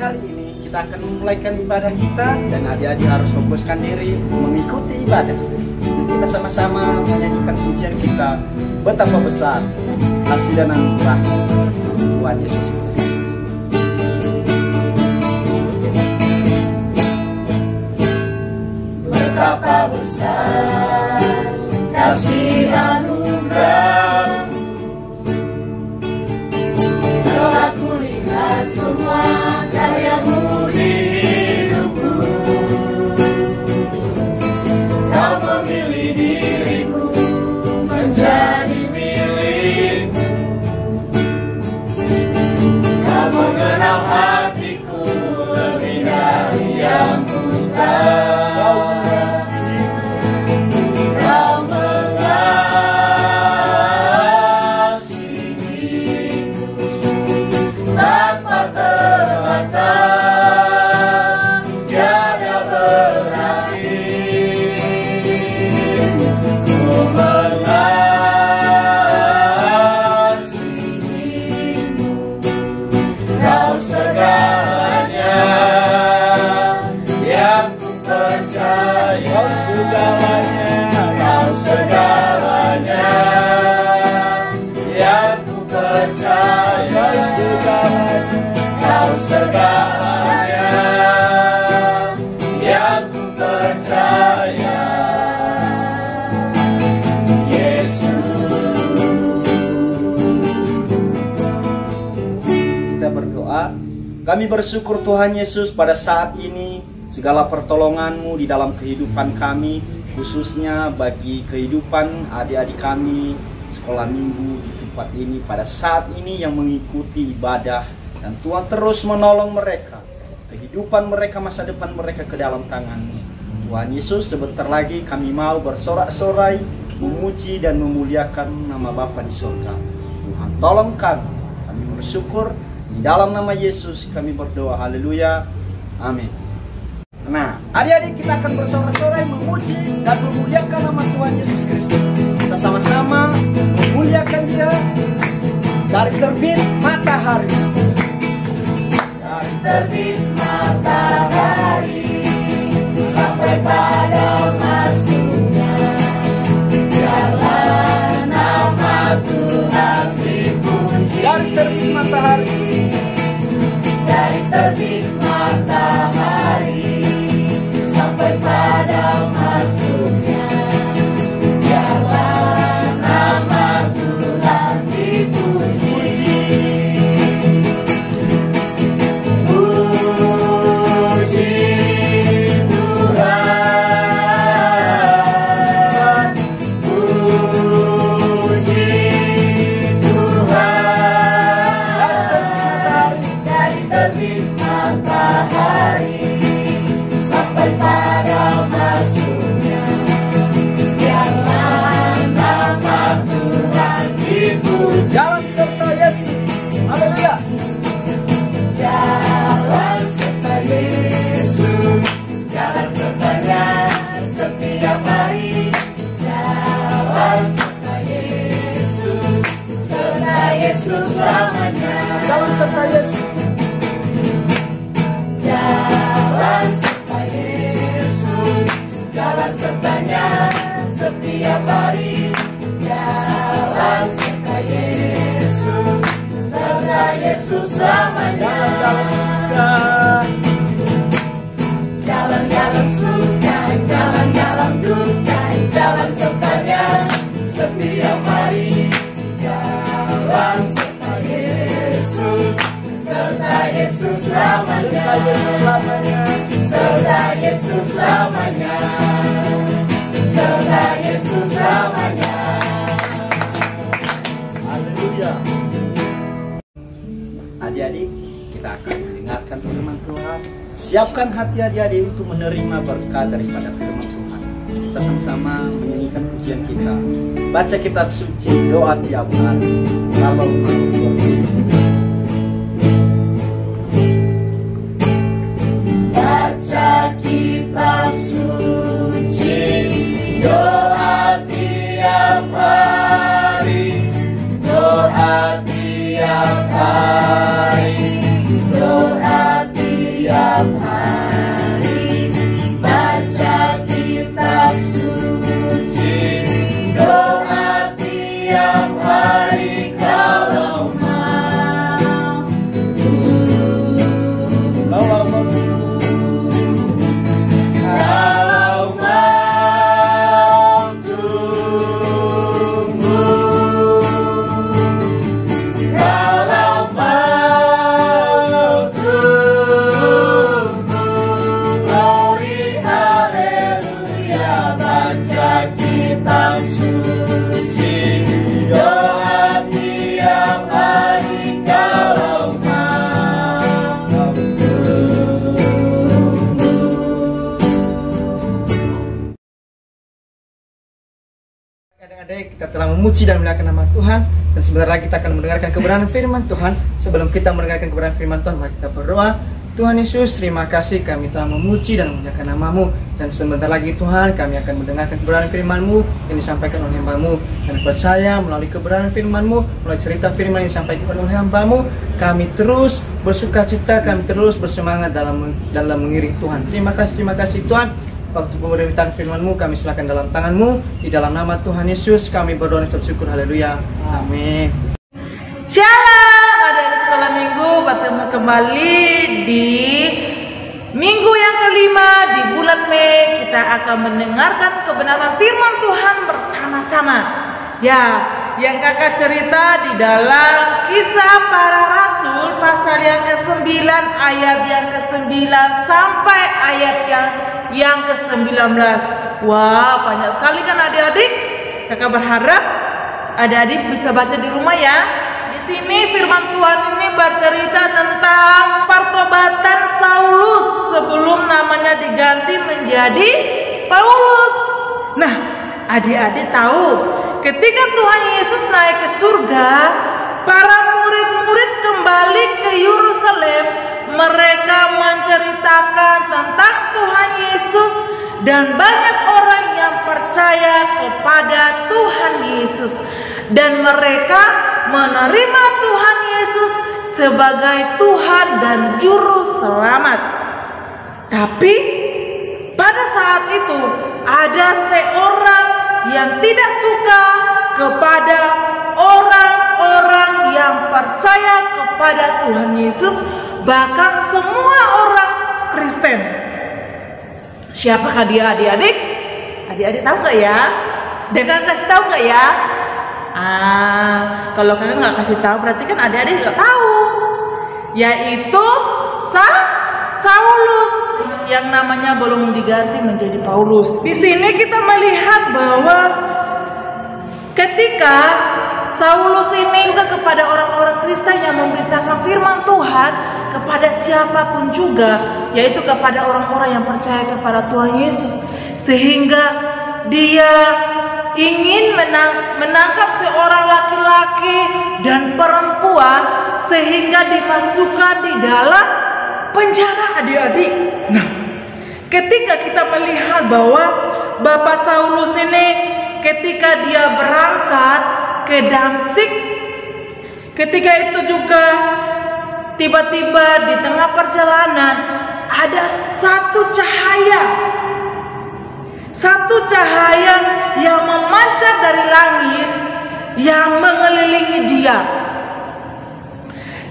hari ini kita akan memulaikan ibadah kita, dan adik-adik harus fokuskan diri mengikuti ibadah. Kita sama-sama menyanyikan pujian kita, betapa besar kasih dan anugerah Tuhan Yesus Kristus. Betapa besar kasih anugerah, telah kulihat semua karya-Mu di hidupku. Kau memilih diriku menjadi milik-Mu. Kau mengenal hatiku lebih dari yang ku tahu. Kami bersyukur Tuhan Yesus pada saat ini segala pertolongan-Mu di dalam kehidupan kami, khususnya bagi kehidupan adik-adik kami sekolah minggu di tempat ini pada saat ini yang mengikuti ibadah, dan Tuhan terus menolong mereka, kehidupan mereka, masa depan mereka ke dalam tangan-Mu. Tuhan Yesus, sebentar lagi kami mau bersorak-sorai memuji dan memuliakan nama Bapa di surga. Tuhan tolong kami bersyukur. Di dalam nama Yesus kami berdoa, haleluya, amin. Nah, adik-adik, kita akan bersorak-sorai memuji dan memuliakan nama Tuhan Yesus Kristus. Kita sama-sama memuliakan Dia dari terbit matahari. Dari terbit matahari sampai pada masuknya, biarlah nama Tuhan dipuji. Dari terbit matahari, dari terbit matahari sampai pada masuknya, biarlah nama Tuhan dipuji. Puji Tuhan, puji Tuhan. Dari terbit matahari sampai pada masuknya, biarlah nama Tuhan dipuji. jalan serta Yesus, haleluya. Jalan serta Yesus, jalan sertanya setiap hari. Jalan serta Yesus, serta Yesus selamanya. Jalan serta Yesus, Jalan serta Yesus, jalan sertanya setiap hari. Jalan serta Yesus, serta Yesus selamanya. Jalan-jalan suka, jalan-jalan duka, jalan sertanya setiap hari. Jalan serta Yesus, serta Yesus selamanya. serta Yesus selamanya. Serta Yesus selamanya. Serta Yesus selamanya. Haleluya. Adik-adik, kita akan mendengarkan firman Tuhan. Siapkan hati adik-adik untuk menerima berkat daripada firman Tuhan. Kita sama-sama menyanyikan pujian kita, baca kitab suci, doa tiap hari. Kalau Baca kitab suci, doa tiap hari. Doa tiap hari. Doa tiap memuji dan memuliakan nama Tuhan. Dan sebentar lagi kita akan mendengarkan kebenaran firman Tuhan. Sebelum kita mendengarkan kebenaran firman Tuhan, mari kita berdoa. Tuhan Yesus, terima kasih kami telah memuji dan memuliakan nama-Mu. Dan sebentar lagi Tuhan, kami akan mendengarkan kebenaran firman-Mu yang disampaikan oleh hamba-Mu. Dan percaya melalui kebenaran firman-Mu, melalui cerita firman yang disampaikan oleh hamba-Mu, kami terus bersuka cita, kami terus bersemangat dalam mengiring Tuhan. Terima kasih Tuhan. Waktu pemberitaan firman-Mu kami serahkan dalam tangan-Mu. Di dalam nama Tuhan Yesus kami berdoa dan bersyukur. Haleluya. Amin. Shalom, adik-adik sekolah minggu, bertemu kembali di minggu yang kelima di bulan Mei. Kita akan mendengarkan kebenaran firman Tuhan bersama-sama. Ya, yang kakak cerita di dalam Kisah Para Rasul pasal yang ke-9 ayat yang ke-9 sampai ayat yang ke-19. Wah, banyak sekali kan adik-adik? Kakak berharap adik-adik bisa baca di rumah ya. Di sini firman Tuhan ini bercerita tentang pertobatan Saulus sebelum namanya diganti menjadi Paulus. Nah, adik-adik tahu ketika Tuhan Yesus naik ke surga, para murid-murid kembali ke Yerusalem. Mereka menceritakan tentang Tuhan Yesus dan banyak orang yang percaya kepada Tuhan Yesus. Dan mereka menerima Tuhan Yesus sebagai Tuhan dan Juru Selamat. Tapi pada saat itu ada seorang yang tidak suka kepada orang-orang yang percaya kepada Tuhan Yesus, bahkan semua orang Kristen. Siapakah dia adik-adik? Adik-adik tahu nggak ya? Dan kakak kasih tahu nggak ya? Kalau kakak nggak kasih tahu berarti kan adik-adik nggak tahu. Yaitu Saulus yang namanya belum diganti menjadi Paulus. Di sini kita melihat bahwa ketika Saulus ini juga kepada orang-orang Kristen yang memberitakan firman Tuhan kepada siapapun juga, yaitu kepada orang-orang yang percaya kepada Tuhan Yesus, sehingga dia ingin menangkap seorang laki-laki dan perempuan sehingga dimasukkan di dalam penjara adik-adik. Nah, ketika kita melihat bahwa Bapak Saulus ini ketika dia berangkat ke Damsyik, ketika itu juga tiba-tiba di tengah perjalanan ada satu cahaya yang memancar dari langit yang mengelilingi dia.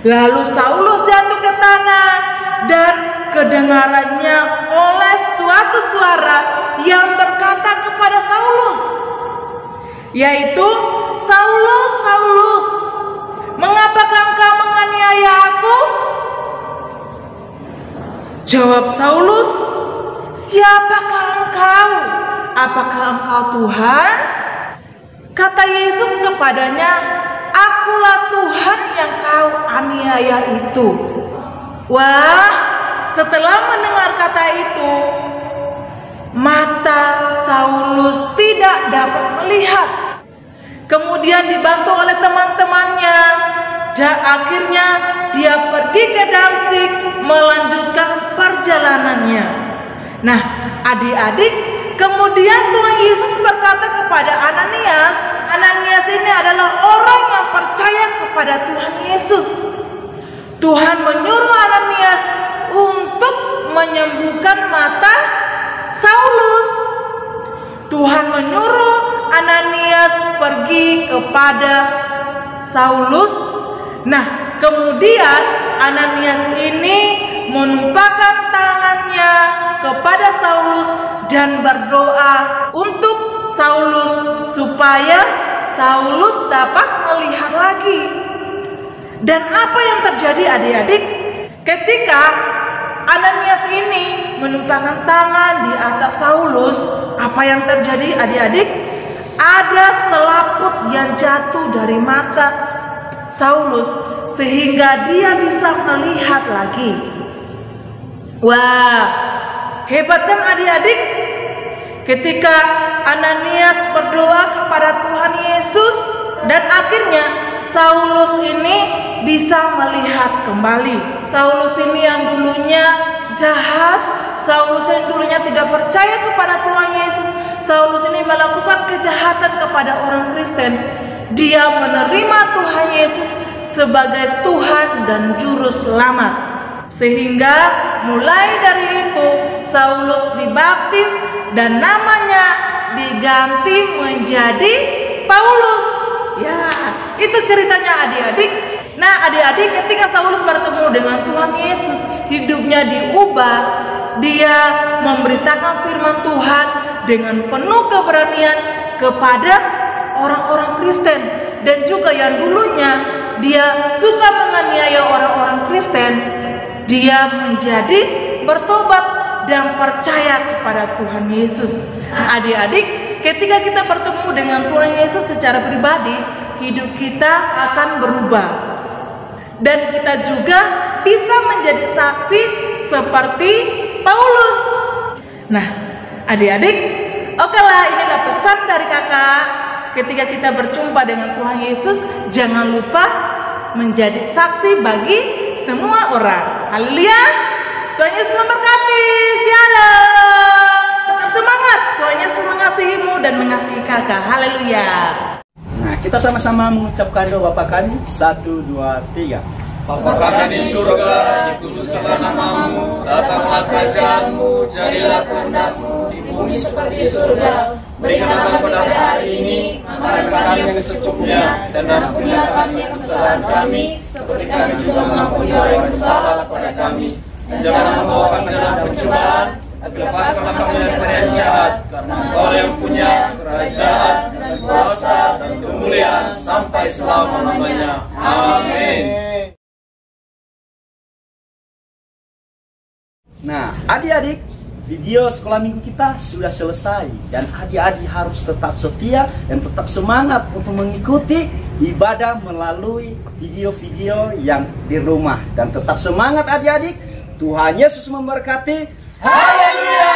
Lalu Saulus jatuh ke tanah dan kedengarannya oleh suatu suara yang berkata kepada Saulus, yaitu, "Saulus, Saulus, mengapakah engkau menganiaya aku?" Jawab Saulus, "Siapakah engkau? Apakah engkau Tuhan?" Kata Yesus kepadanya, "Akulah Tuhan yang kau aniaya itu." Wah, setelah mendengar kata itu, mata Saulus tidak dapat melihat. Kemudian dibantu oleh teman-temannya, dan akhirnya dia pergi ke Damsyik melanjutkan perjalanannya. Nah, adik-adik, kemudian Tuhan Yesus berkata kepada Ananias. Ananias ini adalah orang yang percaya kepada Tuhan Yesus. Tuhan menyuruh Ananias untuk menyembuhkan mata Saulus. Tuhan menyuruh Ananias pergi kepada Saulus. Nah, kemudian Ananias ini menumpahkan tangannya kepada Saulus dan berdoa untuk Saulus supaya Saulus dapat melihat lagi. Dan apa yang terjadi adik-adik? Ketika Ananias ini menumpahkan tangan di atas Saulus, apa yang terjadi adik-adik? Ada selaput yang jatuh dari mata Saulus sehingga dia bisa melihat lagi. Wah, hebat kan adik-adik? Ketika Ananias berdoa kepada Tuhan Yesus, dan akhirnya Saulus ini bisa melihat kembali. Saulus ini yang dulunya jahat, Saulus yang dulunya tidak percaya kepada Tuhan Yesus, Saulus ini melakukan kejahatan kepada orang Kristen. Dia menerima Tuhan Yesus sebagai Tuhan dan Juru Selamat. Sehingga mulai dari itu Saulus dibaptis dan namanya diganti menjadi Paulus. Ya, itu ceritanya adik-adik. Nah, adik-adik, ketika Saulus bertemu dengan Tuhan Yesus, hidupnya diubah. Dia memberitakan firman Tuhan dengan penuh keberanian kepada orang-orang Kristen. Dan juga yang dulunya dia suka menganiaya orang-orang Kristen, dia menjadi bertobat dan percaya kepada Tuhan Yesus. Adik-adik, ketika kita bertemu dengan Tuhan Yesus secara pribadi, hidup kita akan berubah. Dan kita juga bisa menjadi saksi seperti Paulus. Nah, adik-adik, okelah, inilah pesan dari kakak. Ketika kita berjumpa dengan Tuhan Yesus, jangan lupa menjadi saksi bagi semua orang. Haleluya. Tuhan Yesus memberkati. Shalom. Tetap semangat. Tuhan Yesus mengasihimu dan mengasihi kakak. Haleluya. Nah, kita sama-sama mengucapkan doa Bapa kami. 1, 2, 3. Bapa kami di surga, dikuduskanlah namamu, datanglah kerajaanmu, jadilah kehendak-mu di bumi seperti di surga. Berikanlah kepada hari ini makanan kami yang secukupnya, dan ampunilah kami kesalahan kami, seperti kami juga mengampuni orang yang bersalah kepada kami. Dan jangan membawa kami dalam pencobaan, tapi lepaskanlah kami dari yang jahat, karena Engkau yang punya kerajaan dan kuasa dan kemuliaan sampai selama-lamanya. Amin. Nah, adik-adik, video sekolah minggu kita sudah selesai. Dan adik-adik harus tetap setia dan tetap semangat untuk mengikuti ibadah melalui video-video yang di rumah. Dan tetap semangat adik-adik. Tuhan Yesus memberkati. Haleluya.